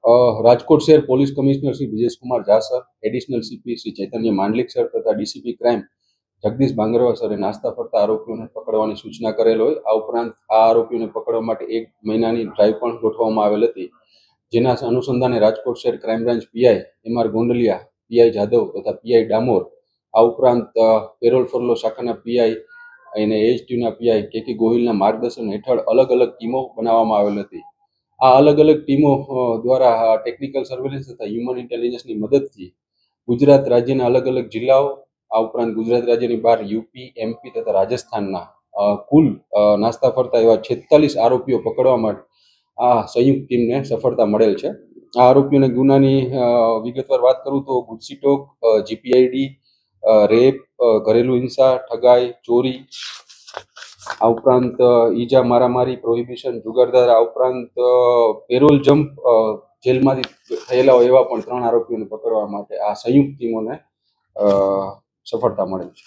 રાજકોટ શહેર police commissioner Shri Vijeshkumar Jha sir, additional CP Shri Chaitanya Mandlik sir તથા DCP crime Jagdish Bhangarva સરે નાસ્તા ફરતા આરોપીઓને પકડવાની સૂચના કરેલ હોય. આ ઉપરાંત આ આરોપીઓને પકડવા માટે 1 મહિનાની ડ્રાઈવ પણ ગોઠવવામાં આવેલ હતી, જેના અનુસંધાને રાજકોટ શહેર crime branch PI MR Gondaliya, PI Jadav તથા પીઆઈ ડામોર, આ ઉપરાંત પેરોલ ફરલો શાખાના પીઆઈ અને એચટીયુના પીઆઈ કેકે ગોહિલના માર્ગદર્શન હેઠળ અલગ અલગ ટીમો બનાવવામાં આવેલ હતી. આ અલગ અલગ ટીમો દ્વારા ટેકનિકલ સર્વેલન્સ તથા હ્યુમન ઇન્ટેલિજન્સની મદદથી ગુજરાત રાજ્યના અલગ અલગ જિલ્લાઓ, આ ઉપરાંત ગુજરાત રાજ્યની બહાર યુપી, એમપી તથા રાજસ્થાનના કુલ નાસ્તા ફરતા એવા 46 આરોપીઓ પકડવા માટે આ સંયુક્ત ટીમને સફળતા મળેલ છે. આ આરોપીઓને ગુનાની વિગતવાર વાત કરું તો ગુજસીટોક, જીપીઆઈડી, રેપ, ઘરેલું હિંસા, ઠગાઈ, ચોરી, આ ઉપરાંત ઈજા, મારામારી, પ્રોહિબિશન, જુગારદાર, આ ઉપરાંત પેરોલ જમ્પ જેલમાંથી થયેલા હોય એવા પણ 3 આરોપીઓને પકડવા માટે આ સંયુક્ત ટીમોને સફળતા મળેલ છે.